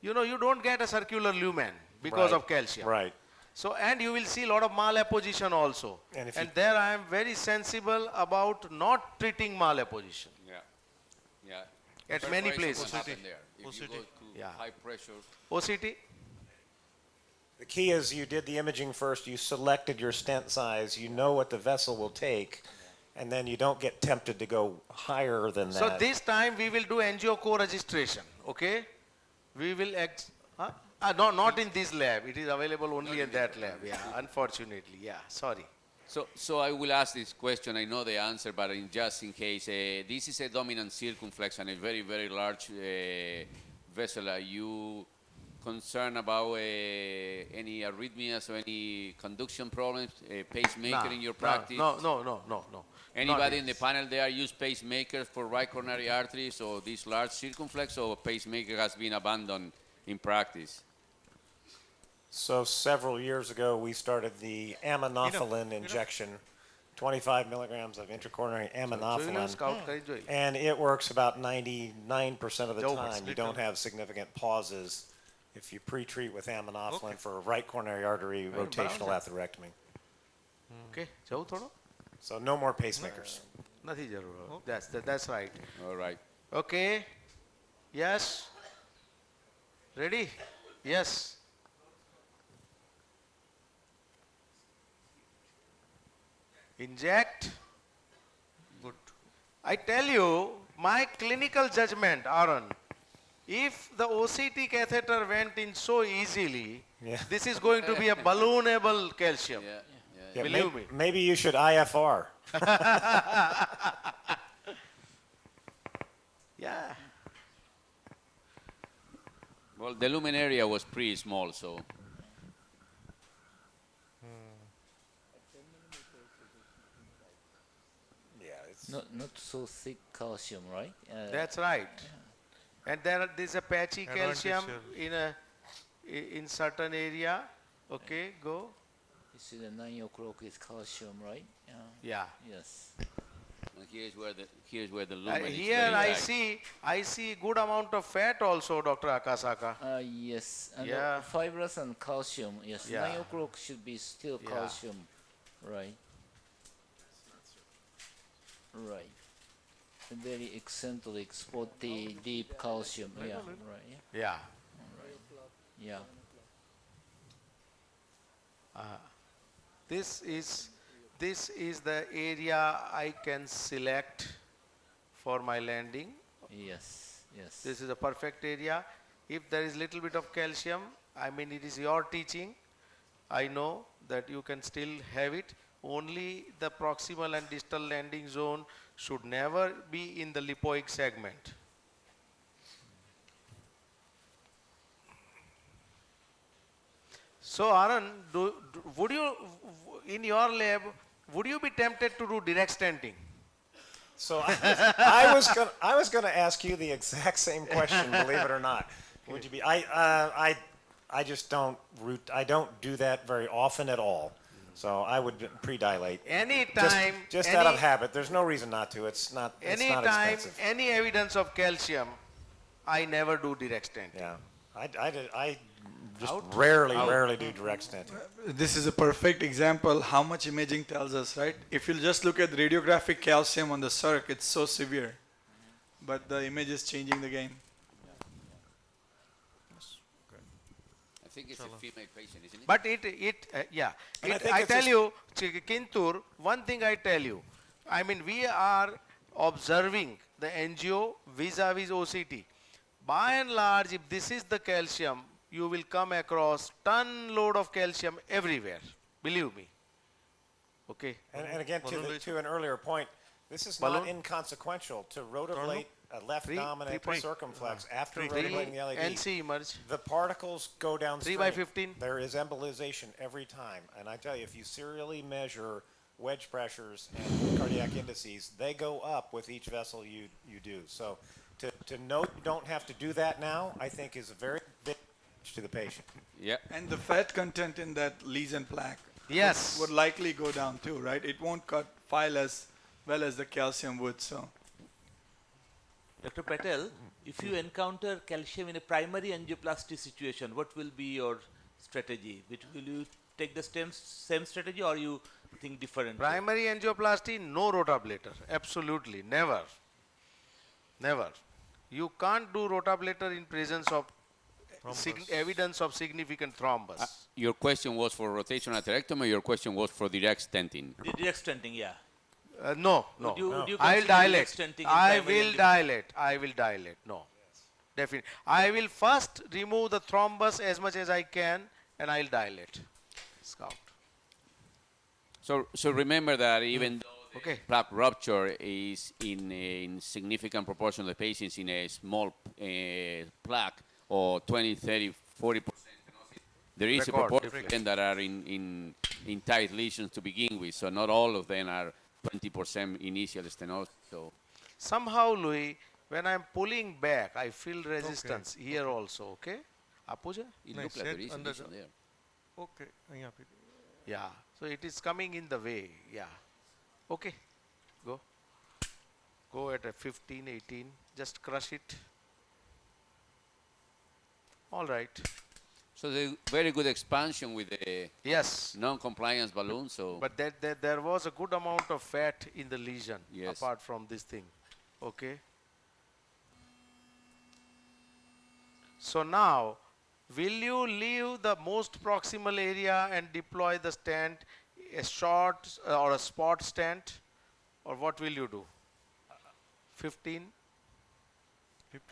you don't get a circular lumen because Right. of calcium. Right. So, and you will see a lot of malapposition also. And if And you- there I am very sensible about not treating malapposition Yeah. Yeah. at many Perforation places. will happen there. If you OCT. go to Yeah. high pressure, OCT? The key is you did the imaging first, you selected your stent size, you know what the vessel will take, and then you don't get tempted to go higher than that. So this time we will do angio co-registration, okay? We will, no, not in this lab. It is available only in that lab, yeah, unfortunately, yeah, sorry. So I will ask this question. I know the answer, but just in case, this is a dominant circumflex and a very, very large vessel. Are you concerned about any arrhythmias or any conduction problems, pacemaker in your practice? No. Anybody in the panel there use pacemakers for right coronary arteries or this large circumflex, or pacemaker has been abandoned in practice? So several years ago, we started the aminophylline injection, 25 milligrams of intracoronary aminophylline, and it works about 99% of the time. You don't have significant pauses if you pre-treat with aminophylline for a right coronary artery rotational atherectomy. Okay, જાઉં થોડો? So no more pacemakers. નથી જરૂર. That's right. All right. Okay. Yes. Ready? Yes. Inject. Good. I tell you, my clinical judgment, Aaron, if the OCT catheter went in so easily, this is going to be a balloonable calcium. Yeah, Believe me. Maybe you should IFR. Yeah. Well, the lumen area was pretty small, so. Not so thick calcium, right? That's right. And there's a patchy calcium in certain area. Okay, go. This is the 9 o'clock is calcium, right? Yeah. Yes. And here's where the lumen is Here very I tight. see good amount of fat also, Dr. Akasaka. Yes. And Yeah. fibrous and calcium. Yes. Yeah. 9 o'clock should be still Yeah. calcium, right? Right. A very eccentric, spotty, deep calcium. Yeah. Right. Yeah. Yeah. This is the area I can select for my landing. Yes. Yes. This is a perfect area. If there is little bit of calcium, I mean it is your teaching. I know that you can still have it. Only the proximal and distal landing zone should never be in the lipoic segment. So Anand, would you, in your lab, would you be tempted to do direct stenting? So I was going to ask you the exact same question, believe it or not. Would you be? I just don't do that very often at all. So I would pre-dilate. Anytime, just out of habit. There's no reason not to. It's not. It's not anytime, expensive. any evidence of calcium, I never do direct stenting. Yeah, I just rarely do direct stenting. This is a perfect example how much imaging tells us, right? If you just look at radiographic calcium on the circ, it's so severe. But the image is changing the game. I think it's a female patient, isn't it? But I tell you, Kintur, one thing I tell you, I mean, we are observing the NGO vis-a-vis OCT. By and large, if this is the calcium, you will come across ton load of calcium everywhere. Believe me. Okay. And again, to an earlier point, this is not inconsequential to rotablate a left dominant circumflex after rotablating the LAD. NC emerge. The particles go downstream. 3 by 15. There is embolization every time. And I tell you, if you serially measure wedge pressures and cardiac indices, they go up with each vessel you do. So to note you don't have to do that now, I think is a very big to the patient. Yeah. And the fat content in that lesion plaque would likely go down too, right? It won't file as well as the calcium would. So, Dr. Patel, if you encounter calcium in a primary angioplasty situation, what will be your strategy? Will you take the same strategy or you think different? Primary angioplasty, no rotablator. Absolutely, never. Never. You can't do rotablator in presence of evidence of significant thrombus. Your question was for rotational atherectomy, your question was for direct stenting? The direct stenting, yeah. No. I will dilate. I will dilate. No. Definitely. I will first remove the thrombus as much as I can and I will dilate. Scout. So remember that even though the plaque rupture is in significant proportion of the patients in a small plaque, or 20, 30, 40%. There is a proportion that are in tight lesions to begin with, so not all of them are 20% initial stenosis. So somehow, Louis, when I'm pulling back, I feel resistance here also. Okay, Apuja? It looks like there is a lesion there. Okay, yeah. So it is coming in the way. Yeah. Okay, go at a 15, 18. Just crush it. All right. So the very good expansion with the non-compliance balloon. So, but there was a good amount of fat in the lesion apart from this thing. Okay. So now, will you leave the most proximal area and deploy the stent, a short or a spot stent, or what will you do? 15.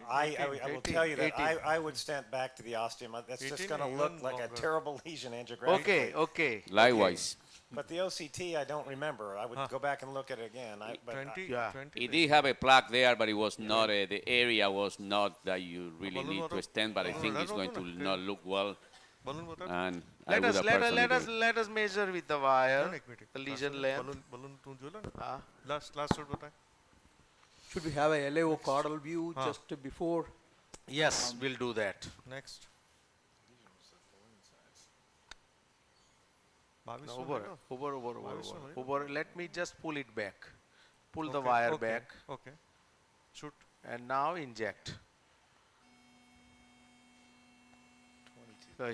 I will tell you that I would stent back to the ostium. That's just going to look like a terrible lesion angiography. Okay. Likewise. But the OCT, I don't remember. I would go back and look at it again. It did have a plaque there, but it was not, the area was not that you really need to stent, but I think it's going to not look well. And let us measure with the wire the lesion length. Should we have a LAO caudal view just before? Yes, we'll do that. Next. Over. Let me just pull it back. Pull the wire back. Okay. Shoot. And now inject.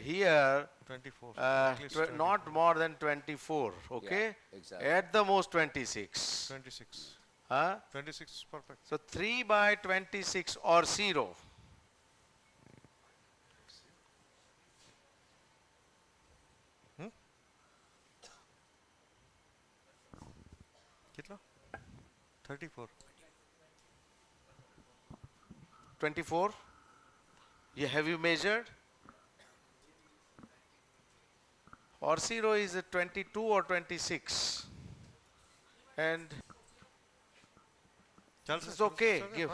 Here, 24. not more than 24. Okay. Yeah, exactly. At the most 26. 26. 26 is perfect. So 3 by 26 or 0. Kitla? 34. 24. Have you measured? Orsiro is a 22 or 26. And it's okay, give.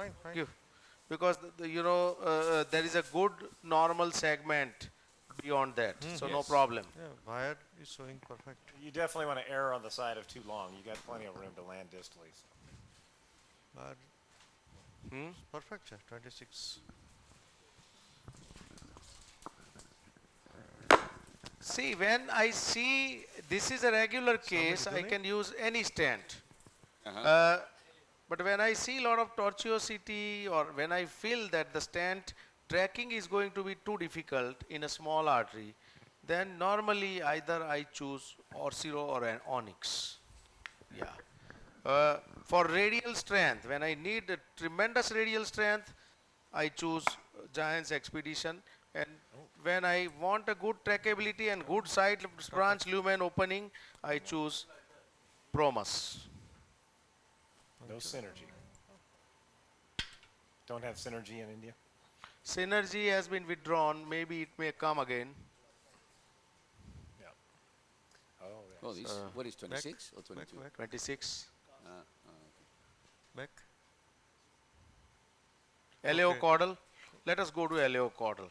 Because, there is a good normal segment beyond that. So no problem. Yeah, wire is showing perfect. You definitely want to err on the side of too long. You got plenty of room to land distally. Wire perfect, sir, 26. See, when I see this is a regular case, I can use any stent. But when I see a lot of tortuosity, or when I feel that the stent tracking is going to be too difficult in a small artery, then normally either I choose Orsiro or an Onyx. Yeah. For radial strength, when I need a tremendous radial strength, I choose Giant's Expedition. And when I want a good trackability and good side branch lumen opening, I choose Promus. No synergy. Don't have synergy in India? Synergy has been withdrawn. Maybe it may come again. Yeah. Oh, this, what is 26 or 22? 26. Back. LAO caudal. Let us go to LAO caudal.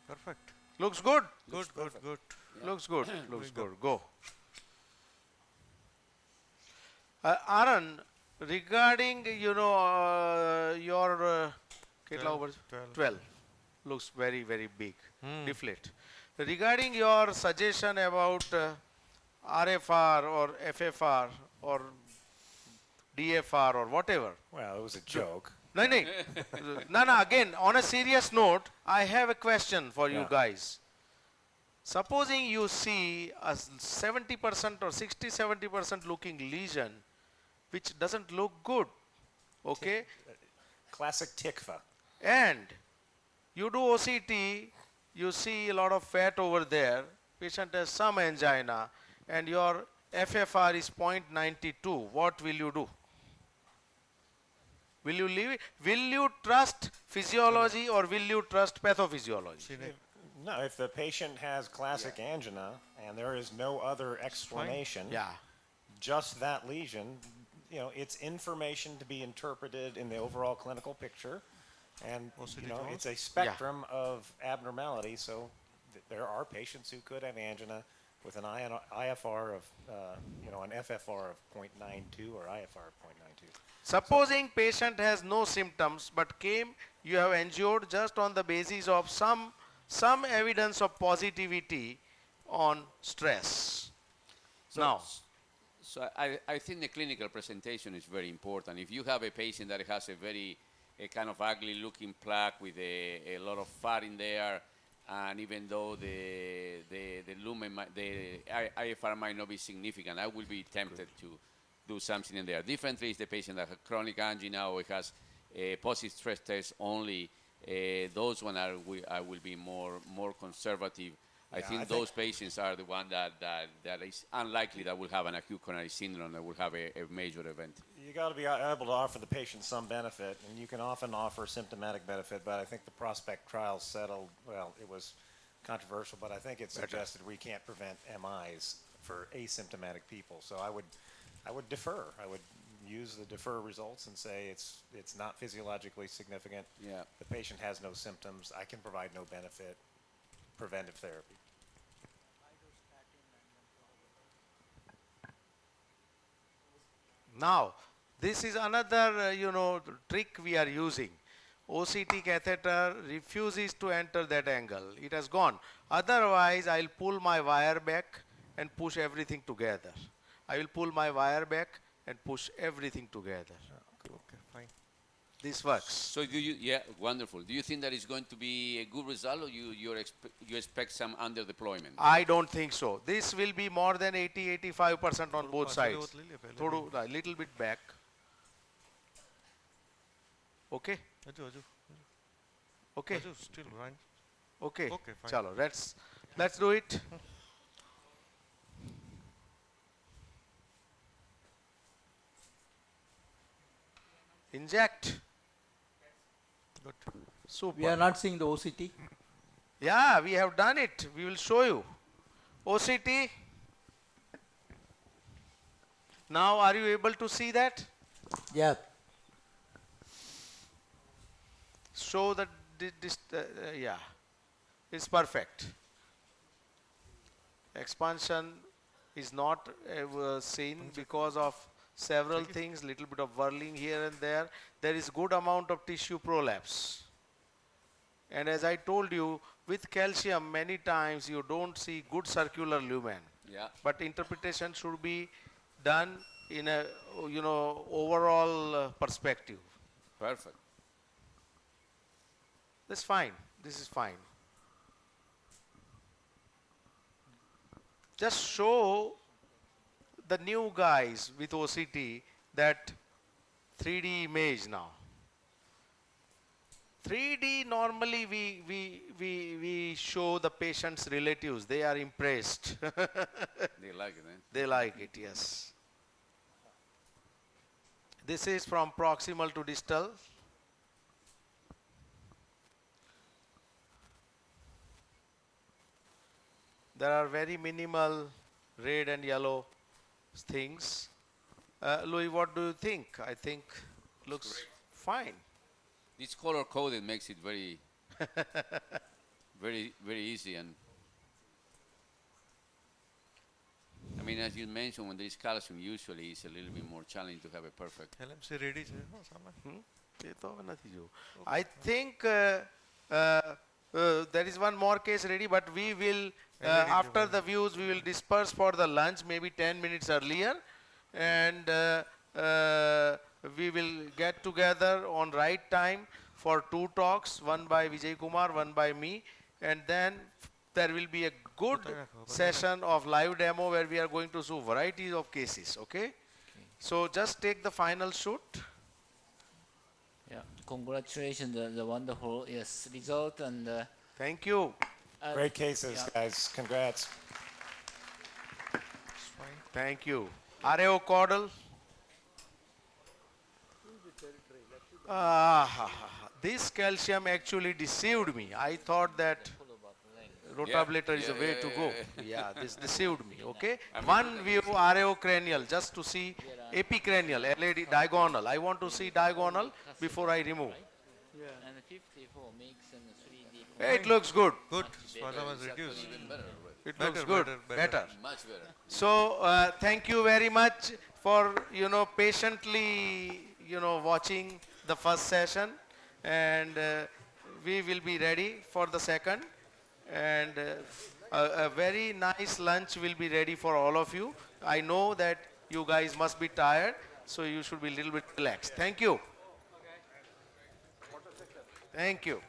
Perfect. Looks good. Good. Yeah. Looks good. Looks good. Go. Aaron, regarding your 12 looks very big. Deflate. Regarding your suggestion about RFR or FFR or DFR or whatever. Well, it was a joke. No, again, on a serious note, I have a question for you guys. Supposing you see a 70% or 60-70% looking lesion, which doesn't look good, okay? Classic TICFA. And you do OCT, you see a lot of fat over there, patient has some angina, and your FFR is 0.92. What will you do? Will you leave it? Will you trust physiology or will you trust pathophysiology? No, if the patient has classic angina and there is no other explanation, just that lesion, it's information to be interpreted in the overall clinical picture. And, it's a spectrum of abnormality. So there are patients who could have angina with an IFR of, an FFR of 0.92 or IFR of 0.92. Supposing patient has no symptoms but you have angioed just on the basis of some evidence of positivity on stress. So I think the clinical presentation is very important. If you have a patient that has a kind of ugly looking plaque with a lot of fat in there, and even though the lumen, the IFR might not be significant, I will be tempted to do something in there. Differently is the patient that has chronic angina or has a positive stress test only. Those one I will be more conservative. I think those patients are the one that is unlikely that will have an acute coronary syndrome, that will have a major event. You got to be able to offer the patient some benefit, and you can often offer symptomatic benefit, but I think the Prospect trial settled, well, it was controversial, but I think it suggested we can't prevent MIs for asymptomatic people. So I would defer. I would use the defer results and say it's not physiologically significant. Yeah. The patient has no symptoms. I can provide no benefit. Preventive therapy. Now, this is another, trick we are using. OCT catheter refuses to enter that angle. It has gone. Otherwise, I'll pull my wire back and push everything together. I will pull my wire back and push everything together. Okay, fine. This works. So wonderful. Do you think that is going to be a good result, or you expect some under deployment? I don't think so. This will be more than 80-85% on both sides. A little bit back. Okay. Okay. Still right. Okay. Okay, fine. Chalo, let's do it. Inject. Good. Super. We are not seeing the OCT. Yeah, we have done it. We will show you. OCT. Now, are you able to see that? Yeah. Show that yeah, it's perfect. Expansion is not seen because of several things, little bit of whirling here and there. There is good amount of tissue prolapse. And as I told you, with calcium, many times you don't see good circular lumen. Yeah. But interpretation should be done in a, overall perspective. Perfect. That's fine. This is fine. Just show the new guys with OCT that 3D image now. 3D normally we show the patient's relatives. They are impressed. They like it, eh? They like it, yes. This is from proximal to distal. There are very minimal red and yellow things. Louis, what do you think? I think looks fine. This color coded makes it very, very easy. And I mean, as you mentioned, when there is calcium, usually it's a little bit more challenging to have a perfect. LMC ready છે હો સામે એ તો હવે નથી જોવું. I think there is one more case ready, but we will after the views we will disperse for the lunch maybe 10 minutes earlier, and we will get together on right time for 2 talks, one by Vijay Kumar, one by me, and then there will be a good session of live demo where we are going to show varieties of cases. Okay? So just take the final shoot. Yeah, congratulations, the wonderful result, and thank you. Great cases, guys. Congrats. Thank you. RAO caudal. This calcium actually deceived me. I thought that rotablator is a way to go. Yeah, this deceived me. Okay, one view RAO cranial just to see epicranial, LAD diagonal. I want to see diagonal before I remove. and 54 makes and 3D. It looks good. Good. Spasm was reduced. It looks good. Better. Much better. So thank you very much for patiently watching the first session, and we will be ready for the second, and a very nice lunch will be ready for all of you. I know that you guys must be tired, so you should be a little bit relaxed. Thank you. Thank you.